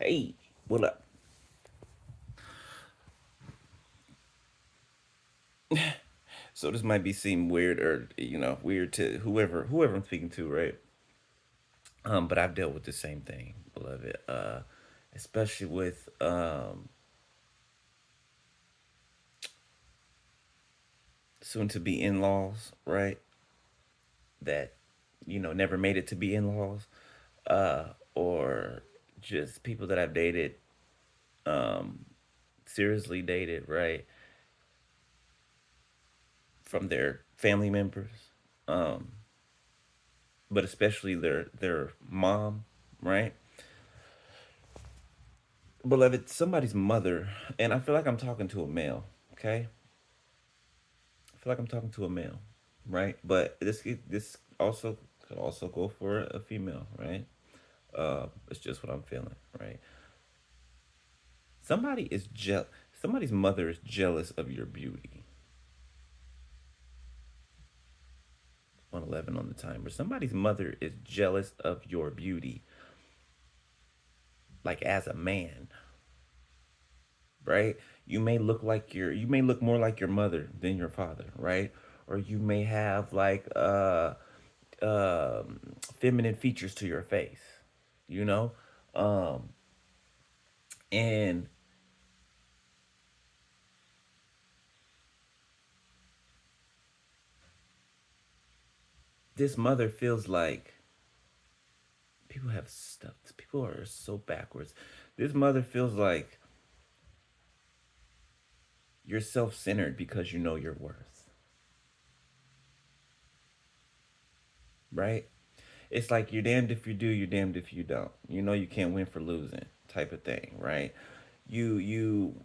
Hey, what up? So this might be seem weird or weird to whoever I'm speaking to, right? But I've dealt with the same thing, beloved. Especially with soon to be in-laws, right? That never made it to be in-laws, or just people that I've dated, um, seriously dated, right? From their family members, um, but especially their mom, right? Beloved, somebody's mother, and I feel like I'm talking to a male, okay? I feel like I'm talking to a male, right? But this also could also go for a female, right? It's just what I'm feeling, right? Somebody is somebody's mother is jealous of your beauty. 111 on the timer. Somebody's mother is jealous of your beauty, like as a man, right? You may look more like your mother than your father, right? Or you may have like feminine features to your face, you know? Um, and this mother feels like people have stuff. People are so backwards. This mother feels like you're self centered because you know your worth, right? It's like you're damned if you do, you're damned if you don't. You know you can't win for losing type of thing, right? You you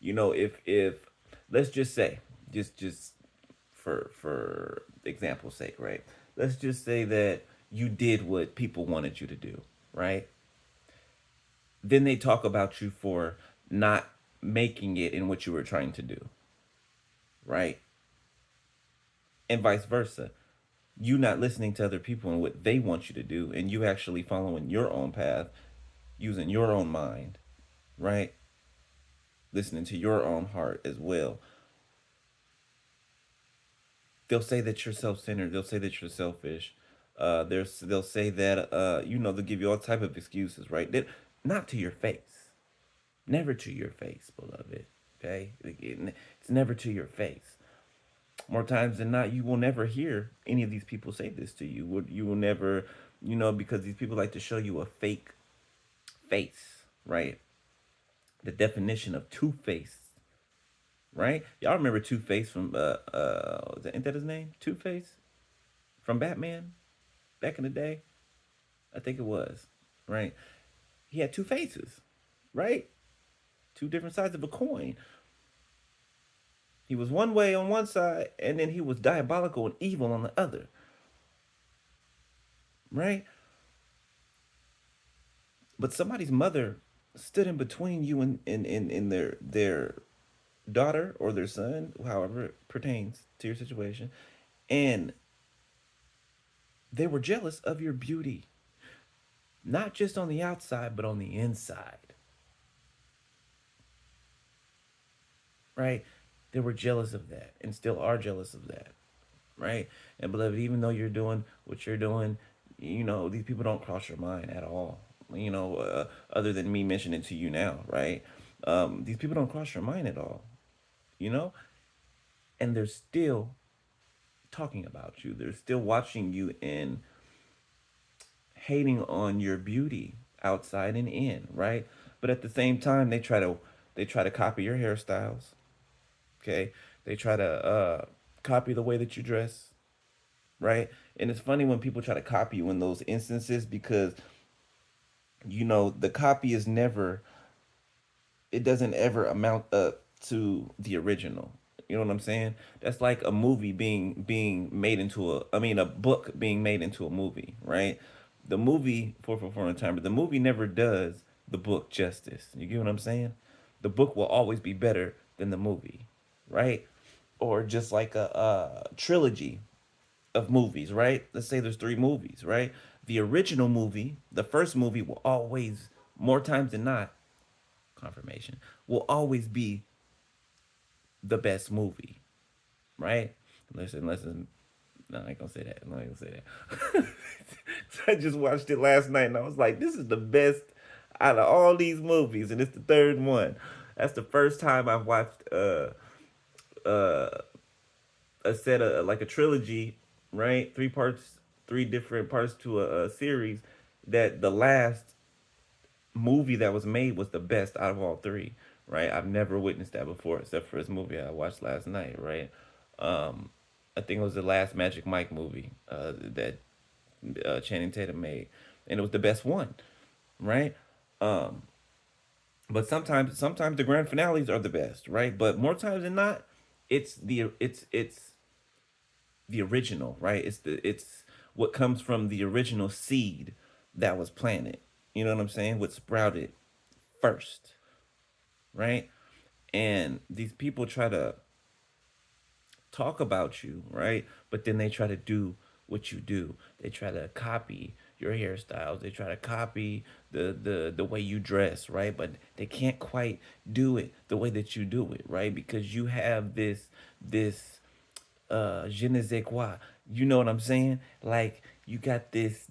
if let's just say just for example's sake, right? Let's just say that you did what people wanted you to do, right? Then they talk about you for not making it in what you were trying to do, right? And vice versa. You not listening to other people and what they want you to do, and you actually following your own path, using your own mind, right? Listening to your own heart as well. They'll say that you're self-centered. They'll say that you're selfish. They'll say that they'll give you all type of excuses, right? Not to your face, never to your face, beloved. Okay, it's never to your face. More times than not, you will never hear any of these people say this to you. You will never, because these people like to show you a fake face, right? The definition of two face, right? Y'all remember Two Face from ain't that his name? Two Face from Batman back in the day. I think it was, right? He had two faces, right? Two different sides of a coin. He was one way on one side, and then he was diabolical and evil on the other, right? But somebody's mother stood in between you and their daughter or their son, however it pertains to your situation, and they were jealous of your beauty, not just on the outside, but on the inside, right? They were jealous of that and still are jealous of that, right? And beloved, even though you're doing what you're doing, these people don't cross your mind at all. Other than me mentioning it to you now, right? These people don't cross your mind at all, you know, and they're still talking about you. They're still watching you and hating on your beauty outside and in, right? But at the same time, they try to copy your hairstyles. Okay, they try to copy the way that you dress, right? And it's funny when people try to copy you in those instances because the copy is never, it doesn't ever amount up to the original. You know what I'm saying? That's like a movie being made into a, I mean, a book being made into a movie, right? The movie 444 in time, but the movie never does the book justice. You get what I'm saying? The book will always be better than the movie, right? Or just like a trilogy of movies, right? Let's say there's three movies, right? the original movie, the first movie will always, more times than not, confirmation, will always be the best movie, right? Listen. No, I ain't gonna say that. No, I ain't gonna say that. So I just watched it last night and I was like, this is the best out of all these movies, and it's the third one. That's the first time I've watched uh a set of like a trilogy, right? Three parts, three different parts to a series. That the last movie that was made was the best out of all three, right? I've never witnessed that before, except for this movie I watched last night, right? Um, I think it was the last Magic Mike movie that Channing Tatum made, and it was the best one, right? Um, but sometimes the grand finales are the best, right? But more times than not, it's the original, right? It's what comes from the original seed that was planted. You know what I'm saying? What sprouted first, right? And these people try to talk about you, right? But then they try to do what you do. They try to copy your hairstyles. They try to copy the way you dress, right? But they can't quite do it the way that you do it, right? Because you have this je ne sais quoi. You know what I'm saying? Like you got this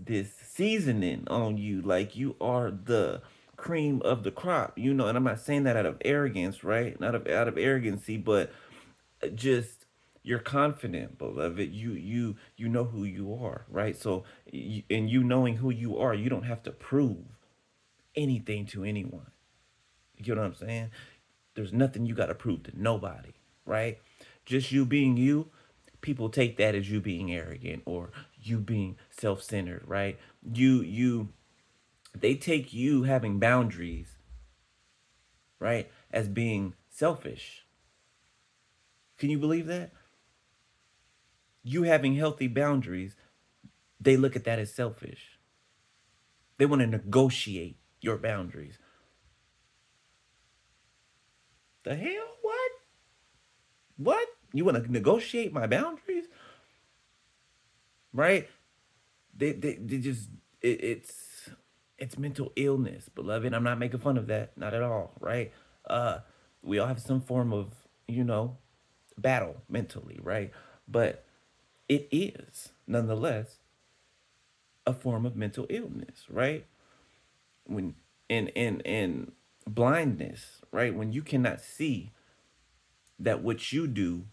seasoning on you. Like you are the cream of the crop. You know, and I'm not saying that out of arrogance, right? Not of out of arrogancy, but just you're confident, beloved. You know who you are, right? So and you knowing who you are, you don't have to prove anything to anyone. You know what I'm saying? There's nothing you got to prove to nobody, right? Just you being you, people take that as you being arrogant or you being self-centered, right? You they take you having boundaries, right, as being selfish. Can you believe that? You having healthy boundaries, they look at that as selfish. They want to negotiate your boundaries. The hell? What? What? You want to negotiate my boundaries? Right? They just it's mental illness, beloved. I'm not making fun of that, not at all, right? uh we all have some form of, you know, battle mentally, right? But it is nonetheless a form of mental illness, right? When and blindness, right? When you cannot see that what you do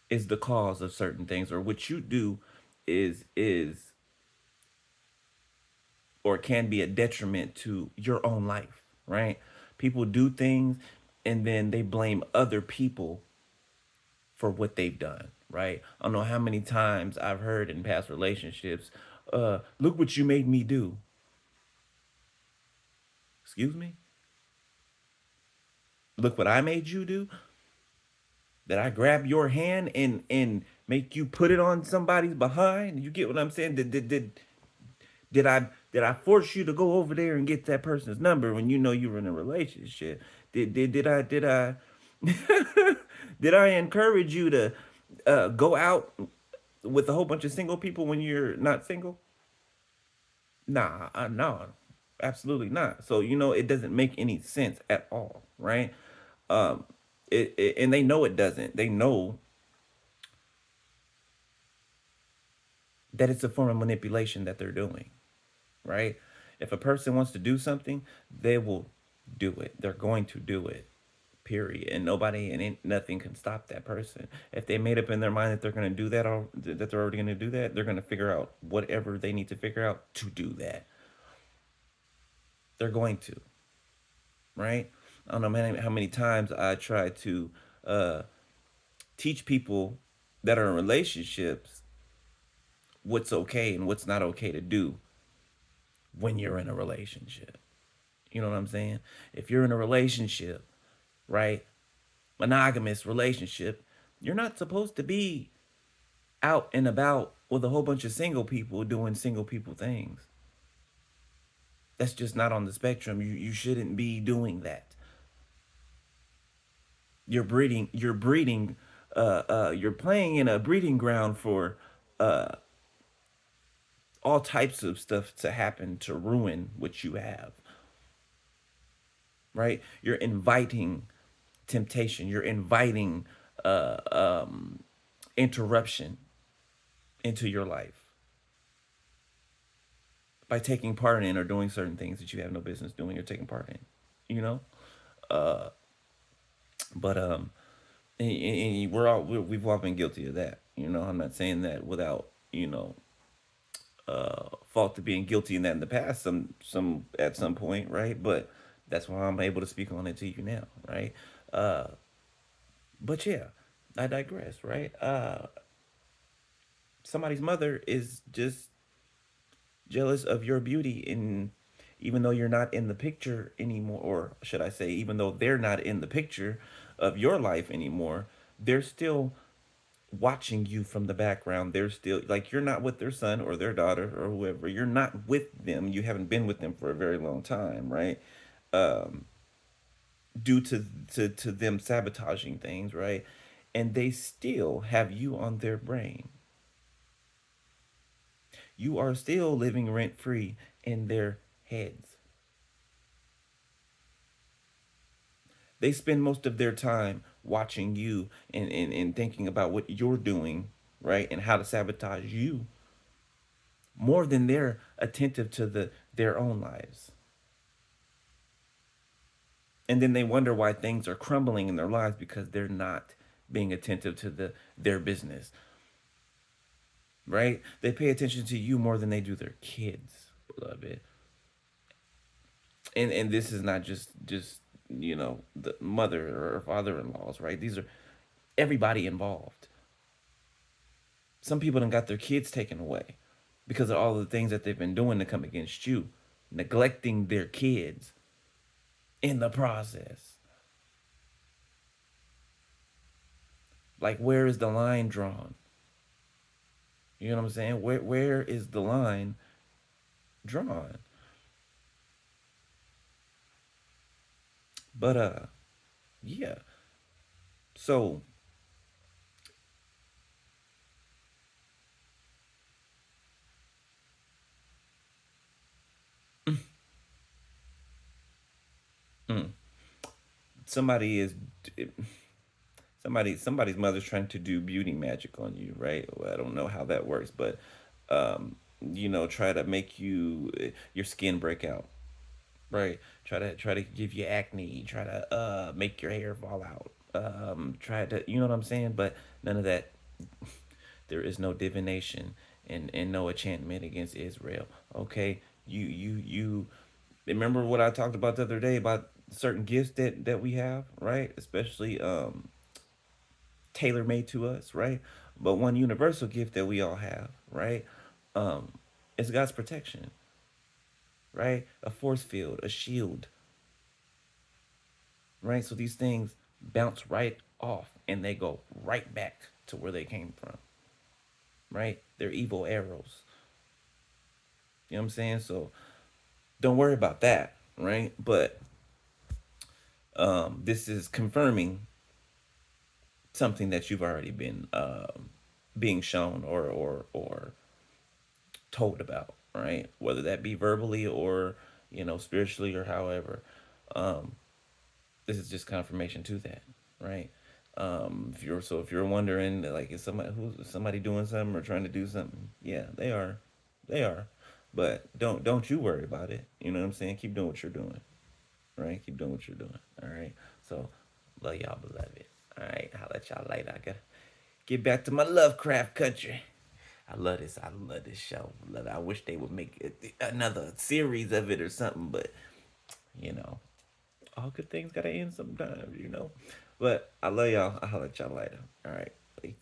is the cause of certain things, or what you do is or can be a detriment to your own life, right? People do things and then they blame other people for what they've done, right? I don't know how many times I've heard in past relationships, look what you made me do. Excuse me? Look what I made you do? That I grab your hand and make you put it on somebody's behind? You get what I'm saying? Did I force you to go over there and get that person's number when you know you were in a relationship? Did I did I encourage you to go out with a whole bunch of single people when you're not single? Nah, no, absolutely not. So you know it doesn't make any sense at all, right? Um, and they know it doesn't. They know that it's a form of manipulation that they're doing, right? If a person wants to do something, they will do it. They're going to do it. Period. And nobody and nothing can stop that person. If they made up in their mind that they're going to do that, or that they're already going to do that, they're going to figure out whatever they need to figure out to do that. They're going to, right? I don't know how many times I try to uh, teach people that are in relationships what's okay and what's not okay to do when you're in a relationship. You know what I'm saying? If you're in a relationship, right? Monogamous relationship, you're not supposed to be out and about with a whole bunch of single people doing single people things. That's just not on the spectrum. You shouldn't be doing that. You're breeding you're playing in a breeding ground for uh all types of stuff to happen to ruin what you have, right? You're inviting temptation. You're inviting uh, um, interruption into your life by taking part in or doing certain things that you have no business doing or taking part in. You know, but and we've all been guilty of that. You know, I'm not saying that without fault to being guilty in that in the past, some at some point, right? But that's why I'm able to speak on it to you now, right? Uh, but yeah, I digress, right? Somebody's mother is just jealous of your beauty, and even though you're not in the picture anymore, or should I say, even though they're not in the picture of your life anymore, they're still watching you from the background. They're still like, you're not with their son or their daughter or whoever. You're not with them. You haven't been with them for a very long time, right? Um, due to them sabotaging things, right? And they still have you on their brain. You are still living rent free in their heads. They spend most of their time watching you and thinking about what you're doing, right? And how to sabotage you more than they're attentive to their own lives. And then they wonder why things are crumbling in their lives because they're not being attentive to their business, right? They pay attention to you more than they do their kids, beloved. And this is not just the mother or father-in-laws, right? These are everybody involved. Some people done got their kids taken away because of all the things that they've been doing to come against you, neglecting their kids in the process. Like, where is the line drawn? You know what I'm saying? Where is the line drawn? But yeah. So, mm, somebody is somebody's mother's trying to do beauty magic on you, right? Well, I don't know how that works, but try to make your skin break out, right? Try to give you acne, try to make your hair fall out. Try to, you know what I'm saying? But none of that. There is no divination and no enchantment against Israel. Okay? You remember what I talked about the other day about certain gifts that we have, right? Especially tailor made to us, right? But one universal gift that we all have, right? Um, is God's protection, right? A force field, a shield, right? So these things bounce right off and they go right back to where they came from, right? They're evil arrows. You know what I'm saying? So don't worry about that, right? But this is confirming something that you've already been being shown or told about, right? Whether that be verbally or spiritually or however. Um, this is just confirmation to that, right? If you're wondering, like, is somebody doing something or trying to do something? Yeah, they are, but don't you worry about it. You know what I'm saying? Keep doing what you're doing, right? Keep doing what you're doing. All right. So love y'all, beloved. All right. I'll let y'all later. I gotta get back to my Lovecraft country. I love this. I love this show. Love it. I wish they would make another series of it or something, but you know, all good things gotta end sometimes, you know. But I love y'all. I'll let y'all later. All right. Peace.